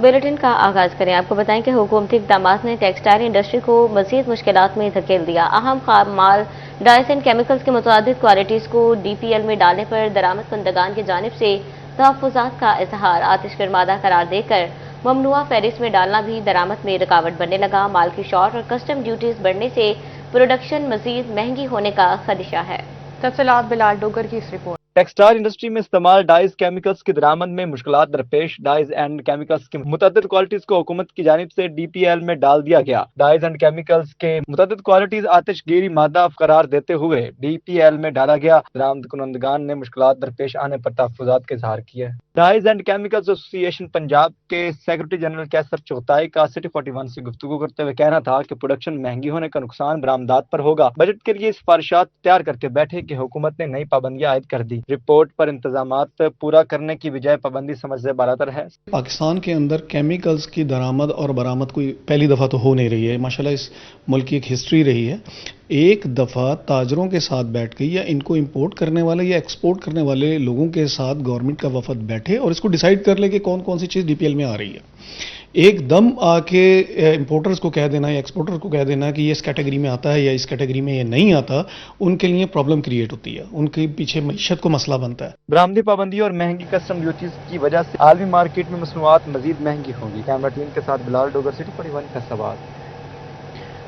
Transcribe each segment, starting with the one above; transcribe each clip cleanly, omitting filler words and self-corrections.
Bulletin का आगाज करें। आपको बताएं कि हुकूमती इक़दामात ने टेक्सटाइल इंडस्ट्री को मज़ीद मुश्किलात में धकेल दिया। अहम खाम माल डाइस एंड केमिकल्स की मुतअद्दिद क्वालिटीज़ को DPL में डालने पर दरामद कुंदगान की जानिब से तहफ़्फ़ुज़ात का इज़हार। आतिशगरमादा करार देकर ममनुआ फहरिस्त में डालना भी दरामद में रुकावट बनने लगा। माल की शॉर्ट और कस्टम ड्यूटीज़ बढ़ने से प्रोडक्शन मज़ीद महंगी होने का खदशा है। तफसीलात बिलाल डोगर की इस रिपोर्ट। टेक्सटाइल इंडस्ट्री में इस्तेमाल डाइज केमिकल्स की दरामद में मुश्किलात दरपेश। डाइज एंड केमिकल्स की मुतअद्दिद क्वालिटीज को हुकूमत की जानिब से DPL में डाल दिया गया। डाइज एंड केमिकल्स के मुतअद्दिद क्वालिटीज आतिशगीरी मादा करार देते हुए DPL में डाला गया। दरामद कुनंदगान ने मुश्किलात दरपेश आने पर तहफ़्फ़ुज़ात का इज़हार किया है। Dyes and chemicals association Punjab के सेक्रेटरी जनरल कैसर चौथाई का सिटी 41 से गुफ्तगू करते हुए कहना था कि प्रोडक्शन महंगी होने का नुकसान बरामदात पर होगा। बजट के लिए सिफारिशात तैयार करके बैठे कि हुकूमत ने नई पाबंदियां आयद कर दी। रिपोर्ट पर इंतजामात पूरा करने की बजाय पाबंदी समझ से बालातर है। पाकिस्तान के अंदर केमिकल्स की दरामद और बरामद कोई पहली दफ़ा तो हो नहीं रही है। माशाल्लाह इस मुल्क की एक हिस्ट्री रही है। एक दफ़ा ताजरों के साथ बैठ गई या इनको इंपोर्ट करने वाले या एक्सपोर्ट करने वाले लोगों के साथ गवर्नमेंट का वफद बैठे और इसको डिसाइड कर ले कि कौन कौन सी चीज़ DPL में आ रही है। एकदम आके इंपोर्टर्स को कह देना या एक्सपोर्टर्स को कह देना कि ये इस कैटेगरी में आता है या इस कैटेगरी में ये नहीं आता, उनके लिए प्रॉब्लम क्रिएट होती है, उनके पीछे मईशत को मसला बनता है। बरामदी पाबंदी और महंगी कस्टम ड्यूटीज की वजह से आलमी मार्केट में मसनूआत मजीद महंगी होंगी। कैमरा टीम के साथ बिलाल डोगर, सिटी 41 फैसलाबाद।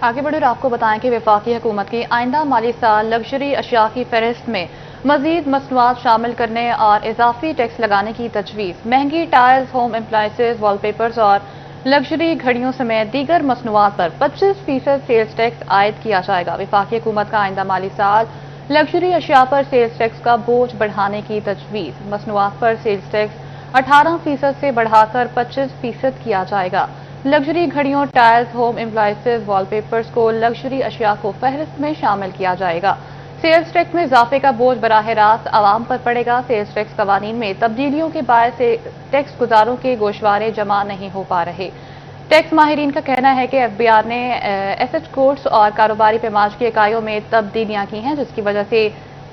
आगे बढ़े और आपको बताएं कि वफाकी हुकूमत की आइंदा माली साल लग्जरी अशिया की फहरिस्त में मजीद मसनूआत शामिल करने और इजाफी टैक्स लगाने की तजवीज़। महंगी टाइल्स, होम एप्लायंसेज, वॉलपेपर्स और लग्जरी घड़ियों समेत दीगर मसनूआत पर 25% सेल्स टैक्स आयद किया जाएगा। वफाकी हुकूमत का आइंदा माली साल लग्जरी अशिया पर सेल्स टैक्स का बोझ बढ़ाने की तजवीज़। मसनूआत पर सेल्स टैक्स 18% से बढ़ाकर 25% किया जाएगा। लग्जरी घड़ियों, टाइल्स, होम एप्लायंसेज, वॉलपेपर्स को लग्जरी अशिया को फहरिस्त में शामिल किया जाएगा। सेल्स टैक्स में इजाफे का बोझ बराह रास्त आवाम पर पड़ेगा। सेल्स टैक्स कवानीन में तब्दीलियों के बायस से टैक्स गुजारों के गोशवारे जमा नहीं हो पा रहे। टैक्स माहिरीन का कहना है कि FBR ने एसेट कोड्स और कारोबारी पैमाज की इकाइयों में तब्दीलियां की हैं, जिसकी वजह से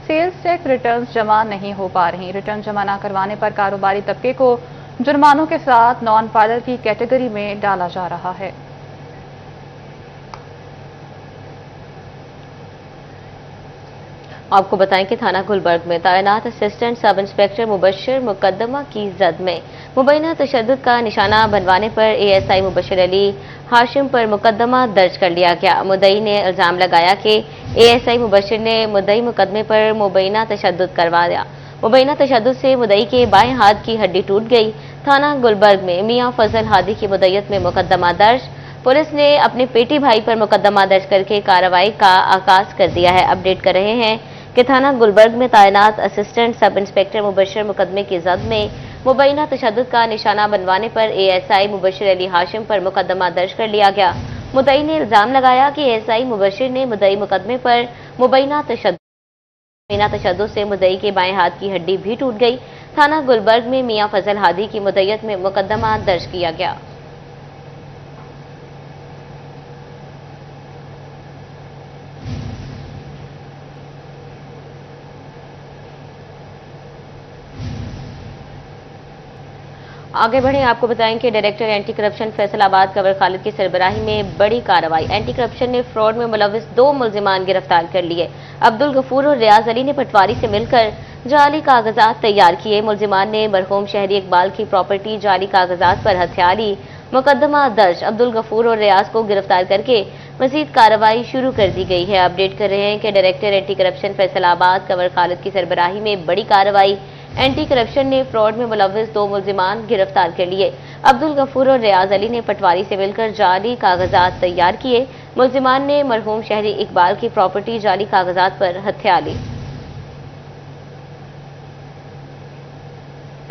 सेल्स टैक्स रिटर्न जमा नहीं हो पा रही। रिटर्न जमा न करवाने पर कारोबारी तबके को जुर्मानों के साथ नॉन फाइलर की कैटेगरी में डाला जा रहा है। आपको बताएं कि थाना गुलबर्ग में तैनात असिस्टेंट सब इंस्पेक्टर मुबशर मुकदमा की जद में मुबैना तशद्दुद का निशाना बनवाने पर ASI मुबशर अली हाशिम पर मुकदमा दर्ज कर लिया गया। मुद्दई ने इल्जाम लगाया कि ASI मुबशर ने मुद्दई मुकदमे पर मुबैना तशद्दुद करवा दिया। मुबैना तशद्दुद से मुद्दई के बाएं हाथ की हड्डी टूट गई। थाना गुलबर्ग में मियां फजल हादी की मुद्दत में मुकदमा दर्ज। पुलिस ने अपने पेटी भाई पर मुकदमा दर्ज करके कार्रवाई का आगाज कर दिया है। अपडेट कर रहे हैं कि थाना गुलबर्ग में तैनात असिस्टेंट सब इंस्पेक्टर मुबशर मुकदमे की जद में मुबैना तशद्दुद का निशाना बनवाने पर ASI मुबशर अली हाशिम पर मुकदमा दर्ज कर लिया गया। मुद्दई ने इल्जाम लगाया कि ASI मुबशर ने मुद्दई मुकदमे पर मुबैना तशद्दुद से मुद्दई के बाएं हाथ की हड्डी भी टूट गई। थाना गुलबर्ग में मियां फजल हादी की मुद्दत में मुकदमा दर्ज किया गया। आगे बढ़े, आपको बताएं कि director anti corruption Faisalabad cover Khalid की सरबराही में बड़ी कार्रवाई। एंटी करप्शन ने फ्रॉड में मुलविस 2 मुल्जिमान गिरफ्तार कर लिए। अब्दुल गफूर और रियाज अली ने पटवारी से मिलकर जाली कागजात तैयार किए। मुल्जिमान ने मरहूम शहरी इकबाल की प्रॉपर्टी जाली कागजात पर हथिया ली। मुकदमा दर्ज। अब्दुल गफूर और रियाज को गिरफ्तार करके मजीद कार्रवाई शुरू कर दी गई है। अपडेट कर रहे हैं कि director anti corruption Faisalabad cover Khalid की सरबराही में बड़ी कार्रवाई। एंटी करप्शन ने फ्रॉड में मुलविस 2 मुल्जिमान गिरफ्तार कर लिए। अब्दुल गफूर और रियाज अली ने पटवारी से मिलकर जाली कागजात तैयार किए। मुल्जिमान ने मरहूम शहरी इकबाल की प्रॉपर्टी जाली कागजात पर हथिया ली।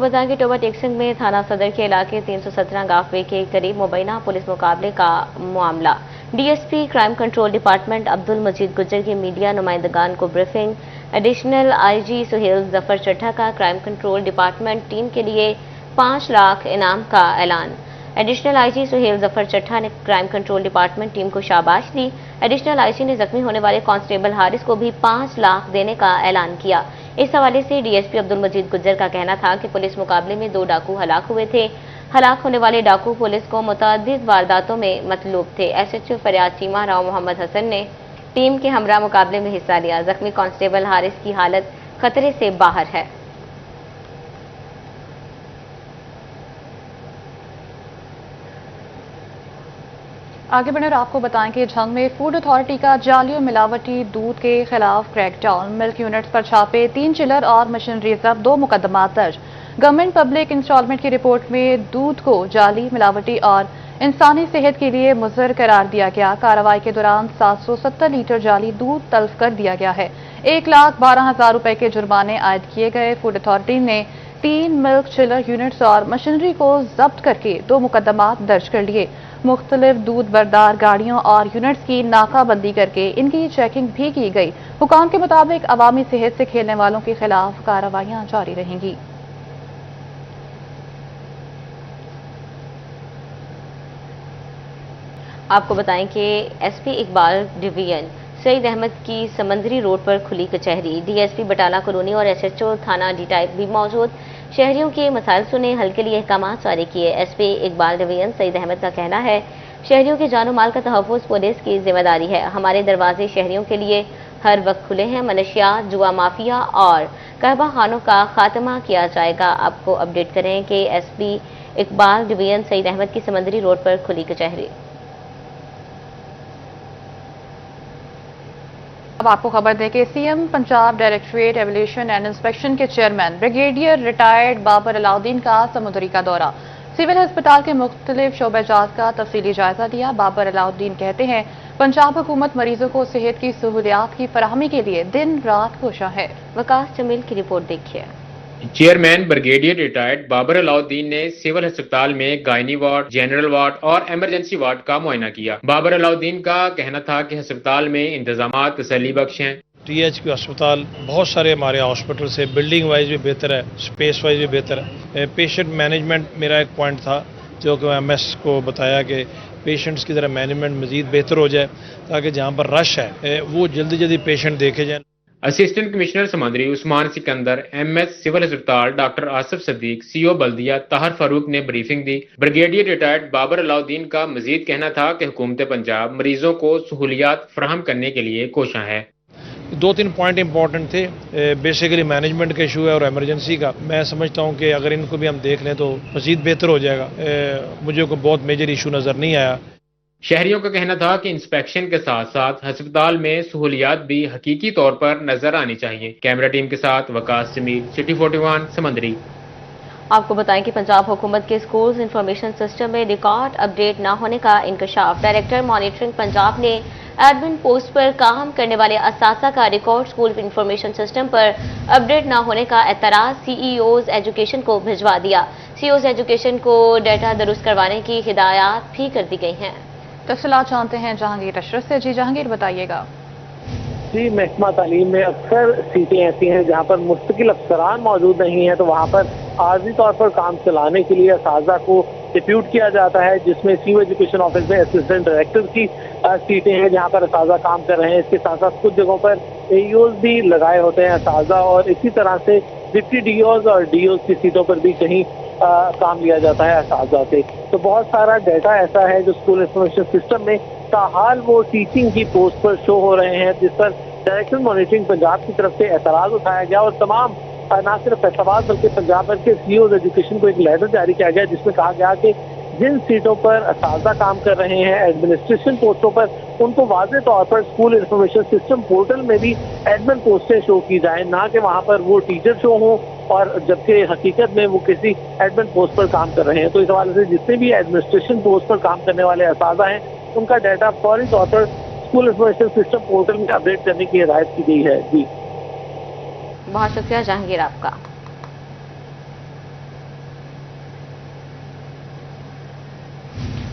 बताएं कि टोबा टेक्सिंग में थाना सदर के इलाके 317 गाफवे के करीब मुबैना पुलिस मुकाबले का मामला। DSP crime control department Abdul Majeed Gujjar की मीडिया नुमाइंदगान को briefing. Additional IG Suhail Zafar Chattha का क्राइम कंट्रोल डिपार्टमेंट टीम के लिए 5 लाख इनाम का ऐलान। एडिशनल IG सुहेल जफर चट्ठा ने क्राइम कंट्रोल डिपार्टमेंट टीम को शाबाश दी। एडिशनल IG ने जख्मी होने वाले कांस्टेबल हारिस को भी 5 लाख देने का ऐलान किया। इस हवाले से DSP अब्दुल मजीद गुज्जर का कहना था कि पुलिस मुकाबले में 2 डाकू हलाक हुए थे। ہلاک ہونے والے ڈاکو پولیس کو متعدد وارداتوں میں مطلوب تھے۔ SHO فریاد چیمہ راؤ محمد حسن نے ٹیم کے ہمراہ مقابلے میں حصہ لیا۔ زخمی کانسٹیبل حارث کی حالت خطرے سے باہر ہے۔ آگے بڑھیں اور آپ کو بتائیں کہ جھنگ میں فوڈ اتھارٹی کا جعلی اور ملاوٹی دودھ کے خلاف کریک ڈاؤن، ملک یونٹس پر چھاپے، 3 چلر اور مشینری ضبط، 2 مقدمات درج۔ گورنمنٹ پبلک انسٹالمنٹ کی رپورٹ میں دودھ کو جعلی، ملاوٹی اور انسانی صحت کے لیے مضر قرار دیا گیا۔ کارروائی کے دوران 770 لیٹر جعلی دودھ تلف کر دیا گیا ہے۔ 1,12,000 روپے کے جرمانے عائد کیے گئے۔ فوڈ اتھارٹی نے 3 ملک چلر یونٹس اور مشینری کو ضبط کر کے 2 مقدمات درج کر لیے۔ مختلف دودھ بردار گاڑیوں اور یونٹس کی ناکہ بندی کر کے ان کی چیکنگ بھی کی گئی۔ حکام کے مطابق عوامی صحت سے کھیلنے والوں کے خلاف کارروائیاں جاری رہیں گی۔ آپ کو بتائیں کہ SP اقبال ڈویژن سعید احمد کی سمندری روڈ پر کھلی کچہری۔ DSP بٹالہ کالونی اور SHO تھانہ ڈی ٹائپ بھی موجود۔ شہریوں کے مسائل سنے، حل کے لیے احکامات جاری کیے۔ SP اقبال ڈویژن سعید احمد کا کہنا ہے، شہریوں کے جان و مال کا تحفظ پولیس کی ذمہ داری ہے۔ ہمارے دروازے شہریوں کے لیے ہر وقت کھلے ہیں۔ منشیات، جوا مافیا اور قہوہ خانوں کا خاتمہ کیا جائے گا۔ آپ کو اپڈیٹ کریں کہ SP اقبال ڈویژن سعید احمد کی سمندری روڈ پر کھلی کچہری۔ اب آپ کو خبر دیں کہ CM Punjab directorate ایویلیشن and inspection کے چیئرمین بریگیڈیئر ریٹائرڈ بابر علاؤدین کا سمندری کا دورہ، سول ہسپتال کے مختلف شعبہ جات کا تفصیلی جائزہ لیا۔ بابر علاؤدین کہتے ہیں، پنجاب حکومت مریضوں کو صحت کی سہولیات کی فراہمی کے لیے دن رات کوشاں ہے۔ وکاس جمیل کی رپورٹ دیکھیے۔ چیئرمین بریگیڈیئر ریٹائرڈ بابر علاؤدین نے سول ہسپتال میں گائنی وارڈ، جنرل وارڈ اور ایمرجنسی وارڈ کا معائنہ کیا۔ بابر علاؤدین کا کہنا تھا کہ ہسپتال میں انتظامات تسلی بخش ہیں۔ TH کے ہسپتال بہت سارے ہمارے ہاسپٹل سے بلڈنگ وائز بھی بہتر ہے، اسپیس وائز بھی بہتر ہے۔ پیشنٹ مینجمنٹ میرا ایک پوائنٹ تھا جو کہ MS کو بتایا کہ پیشنٹس کی ذرا مینجمنٹ مزید بہتر ہو جائے تاکہ جہاں پر رش ہے وہ جلدی جلدی پیشنٹ دیکھے جائیں۔ اسسٹنٹ کمشنر سمندری عثمان سکندر، MS سول ہسپتال ڈاکٹر آصف صدیق، CO بلدیہ طاہر فاروق نے بریفنگ دی۔ بریگیڈیئر ریٹائرڈ بابر علاؤدین کا مزید کہنا تھا کہ حکومت پنجاب مریضوں کو سہولیات فراہم کرنے کے لیے کوشاں ہے۔ 2-3 پوائنٹ امپورٹنٹ تھے، بیسیکلی مینجمنٹ کا ایشو ہے اور ایمرجنسی کا۔ میں سمجھتا ہوں کہ اگر ان کو بھی ہم دیکھ لیں تو مزید بہتر ہو جائے گا۔ مجھے کوئی بہت میجر ایشو نظر نہیں آیا۔ شہریوں کا کہنا تھا کہ انسپیکشن کے ساتھ ساتھ ہسپتال میں سہولیات بھی حقیقی طور پر نظر آنی چاہیے۔ کیمرہ ٹیم کے ساتھ وکاس جمیل، سٹی 41 سمندری۔ آپ کو بتائیں کہ پنجاب حکومت کے اسکولز انفارمیشن سسٹم میں ریکارڈ اپڈیٹ نہ ہونے کا انکشاف۔ ڈائریکٹر مانیٹرنگ پنجاب نے ایڈمن پوسٹ پر کام کرنے والے اساتذہ کا ریکارڈ اسکول انفارمیشن سسٹم پر اپڈیٹ نہ ہونے کا اعتراض CEOز ایجوکیشن کو بھجوا دیا۔ CEOز ایجوکیشن کو ڈیٹا درست کروانے کی ہدایات بھی کر دی گئی ہیں۔ تفصیلات جانتے ہیں جہانگیر اشرف سے۔ جی جہانگیر، بتائیے گا۔ جی، محکمہ تعلیم میں اکثر سیٹیں ایسی ہیں جہاں پر مستقل افسران موجود نہیں ہیں، تو وہاں پر عارضی طور پر کام چلانے کے لیے اساتذہ کو ڈپیوٹ کیا جاتا ہے، جس میں سیو ایجوکیشن آفس میں اسسٹنٹ ڈائریکٹر کی سیٹیں ہیں جہاں پر اساتذہ کام کر رہے ہیں۔ اس کے ساتھ ساتھ کچھ جگہوں پر AEOز بھی لگائے ہوتے ہیں اساتذہ، اور اسی طرح سے ڈپٹی DOز اور DOز کی سیٹوں پر بھی کہیں کام لیا جاتا ہے اساتذہ سے۔ تو بہت سارا ڈیٹا ایسا ہے جو اسکول انفارمیشن سسٹم میں تاحال وہ ٹیچنگ کی پوسٹ پر شو ہو رہے ہیں، جس پر ڈائریکٹر مانیٹرنگ پنجاب کی طرف سے اعتراض اٹھایا گیا، اور تمام نہ صرف فیصلات بلکہ پنجاب بھر کے CEOز ایجوکیشن کو ایک لیٹر جاری کیا گیا جس میں کہا گیا کہ جن سیٹوں پر اساتذہ کام کر رہے ہیں ایڈمنسٹریشن پوسٹوں پر، ان کو واضح طور پر اسکول انفارمیشن سسٹم پورٹل میں بھی ایڈمن پوسٹیں شو کی جائیں، نہ کہ وہاں پر وہ ٹیچر شو ہوں، اور جبکہ حقیقت میں وہ کسی ایڈمن پوسٹ پر کام کر رہے ہیں۔ تو اس حوالے سے جتنے بھی ایڈمنسٹریشن پوسٹ پر کام کرنے والے اساتذہ ہیں ان کا ڈیٹا فوری طور پر اسکول انفارمیشن سسٹم پورٹل میں اپڈیٹ کرنے کی ہدایت کی گئی ہے۔ جی بہت شکریہ جہانگیر آپ کا۔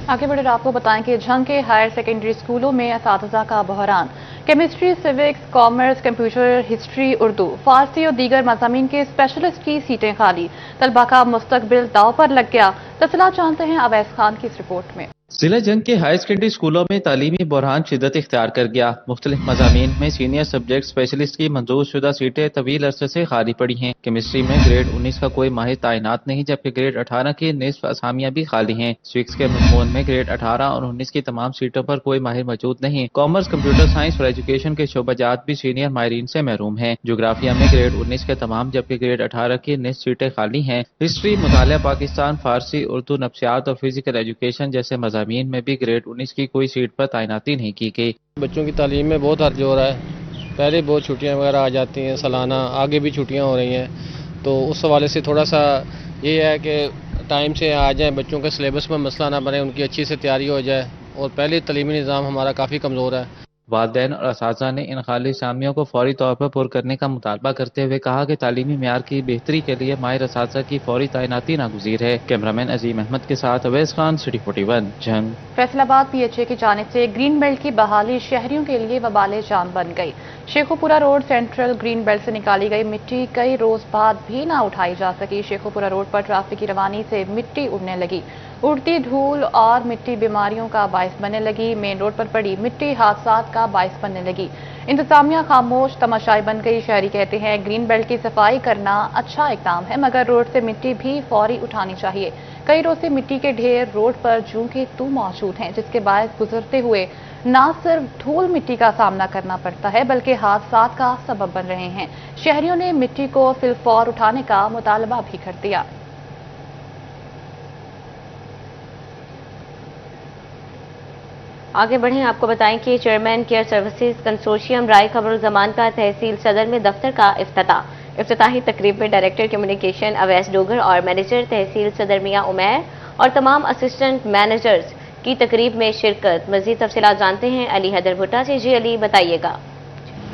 آگے بڑھے آپ کو بتائیں کہ جھنگ کے ہائر سیکنڈری اسکولوں میں اساتذہ کا بحران۔ Chemistry, civics, commerce, computer, history, Urdu, Farsi اور دیگر مضامین کے اسپیشلسٹ کی سیٹیں خالی۔ طلبہ کا مستقبل داؤ پر لگ گیا۔ تفصیلات جانتے ہیں اویس خان کی اس رپورٹ میں۔ जिला जंग के हाई सेकेंडरी स्कूलों में तालीमी बहरान शिद्दत इख्तियार कर गया। मुख्तलिफ मज़ामीन में सीनियर सब्जेक्ट स्पेशलिस्ट की मंजूर शुदा सीटें तवील अरसे से खाली पड़ी हैं। केमिस्ट्री में ग्रेड 19 का कोई माहिर तैनात नहीं, जबकि ग्रेड 18 की निस्फ असामियां भी खाली हैं। स्विक्स के मजमून में ग्रेड 18 और 19 की तमाम सीटों पर कोई माहिर मौजूद नहीं। कॉमर्स, कंप्यूटर साइंस और एजुकेशन के शोबाजात भी सीनियर माहिरीन से महरूम हैं। जोग्राफिया में ग्रेड 19 के तमाम, जबकि ग्रेड 18 की निस्फ सीटें खाली हैं। हिस्ट्री, मुतालिया पाकिस्तान, फारसी, उर्दू, नफ्सियात और फिजिकल एजुकेशन जैसे मज़ामीन में भी ग्रेड 19 की कोई सीट पर तैनाती नहीं की गई। बच्चों की तालीम में बहुत हर्ज हो रहा है। पहले बहुत छुट्टियां वगैरह आ जाती हैं सालाना, आगे भी छुट्टियां हो रही हैं, तो उस हवाले से थोड़ा सा ये है कि टाइम से आ जाएं, बच्चों के सिलेबस में मसला ना बने, उनकी अच्छी से तैयारी हो जाए। और पहले तालीमी निज़ाम हमारा काफ़ी कमज़ोर है। वालिदैन और असातिज़ा ने इन खाली असामियों को फौरी तौर पर पुर करने का मुतालबा करते हुए कहा कि तालीमी मेयार की बेहतरी के लिए माहिर असातिज़ा की फौरी तैनाती नागुज़ीर है। कैमरामैन अजीम अहमद के साथ अवैस खान, सिटी 41, जंग। फैसलाबाद PHA की जानिब से ग्रीन बेल्ट की बहाली शहरियों के लिए वबाले जान बन गई। Shekhopura road central green belt से निकाली गई मिट्टी कई रोज बाद भी ना उठाई जा सकी। शेखोपुरा रोड पर ट्रैफिक की रवानी से मिट्टी उड़ने लगी। उड़ती धूल और मिट्टी बीमारियों का बायस बनने लगी। मेन रोड पर पड़ी मिट्टी हादसात का बायस बनने लगी। इंतजामिया खामोश तमाशाई बन गई। शहरी कहते हैं ग्रीन बेल्ट की सफाई करना अच्छा इकदाम है, मगर रोड से मिट्टी भी फौरी उठानी चाहिए। कई रोज से मिट्टी के ढेर रोड पर जूं के तू मौजूद हैं, जिसके बायस गुजरते हुए न सिर्फ धूल मिट्टी का सामना करना पड़ता है, बल्कि हादसात का सबब बन रहे हैं। शहरियों ने मिट्टी को फिलफौर उठाने का मुतालबा भी कर दिया। आगे बढ़ें, आपको बताएं कि चेयरमैन केयर सर्विसेज कंसोर्शियम राय खबरुज़्ज़मान का तहसील सदर में दफ्तर का इफ्तिताही तकरीब में डायरेक्टर कम्युनिकेशन अवैस डोगर और मैनेजर तहसील सदर मियां उमैर और तमाम असिस्टेंट मैनेजर्स की तकरीब में शिरकत। मजीद तफसीलात जानते हैं अली हैदर भुट्टा से। जी अली, बताइएगा।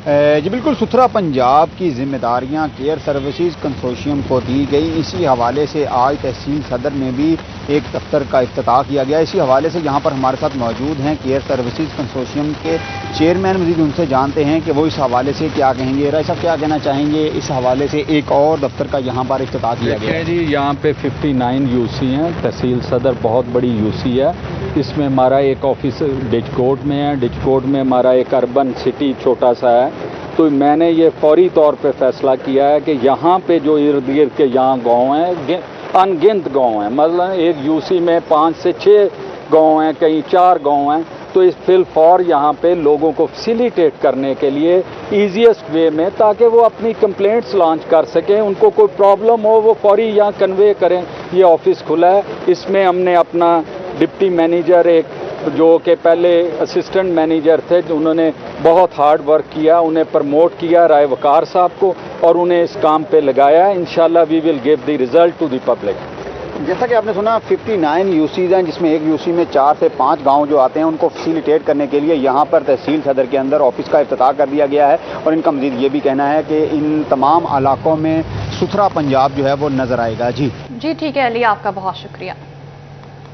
जी बिल्कुल, सुथरा पंजाब की जिम्मेदारियां केयर सर्विसेज कंसोर्शियम को दी गई। इसी हवाले से आज तहसील सदर में भी एक दफ्तर का इफ्तिताह किया गया। इसी हवाले से यहाँ पर हमारे साथ मौजूद हैं केयर सर्विसेज कंसोर्शियम के चेयरमैन। मजीद उनसे जानते हैं कि वो इस हवाले से क्या कहेंगे। राय साहब, क्या कहना चाहेंगे इस हवाले से एक और दफ्तर का यहाँ पर इफ्तिताह किया गया है? जी, यहाँ पे 59 यूसी हैं। तहसील सदर बहुत बड़ी यूसी है। इसमें हमारा एक ऑफिस डिजकोट में है। डिजकोट में हमारा एक अर्बन सिटी छोटा सा है। तो मैंने ये फौरी तौर पे फैसला किया है कि यहाँ पे जो इर्द गिर्द के यहाँ गाँव हैं, अनगिनत गाँव हैं, मतलब एक यूसी में 5 से 6 गाँव हैं, कहीं 4 गाँव हैं, तो इस फिलफौर यहाँ पे लोगों को फैसिलिटेट करने के लिए ईजीएस्ट वे में, ताकि वो अपनी कंप्लेंट्स लॉन्च कर सकें, उनको कोई प्रॉब्लम हो वो फौरी यहाँ कन्वे करें। ये ऑफिस खुला है। इसमें हमने अपना डिप्टी मैनेजर, एक जो कि पहले असिस्टेंट मैनेजर थे, उन्होंने बहुत हार्ड वर्क किया, उन्हें प्रमोट किया राय वकार साहब को, और उन्हें इस काम पे लगाया। इंशाल्लाह we will give the result to the public. जैसा कि आपने सुना 59 यूसीज हैं, जिसमें एक यूसी में 4 से 5 गांव जो आते हैं, उनको फैसिलिटेट करने के लिए यहाँ पर तहसील सदर के अंदर ऑफिस का इफ्तिताह कर दिया गया है। और इनका मजीद ये भी कहना है कि इन तमाम इलाकों में सुथरा पंजाब जो है वो नजर आएगा। जी ठीक है अली, आपका बहुत शुक्रिया।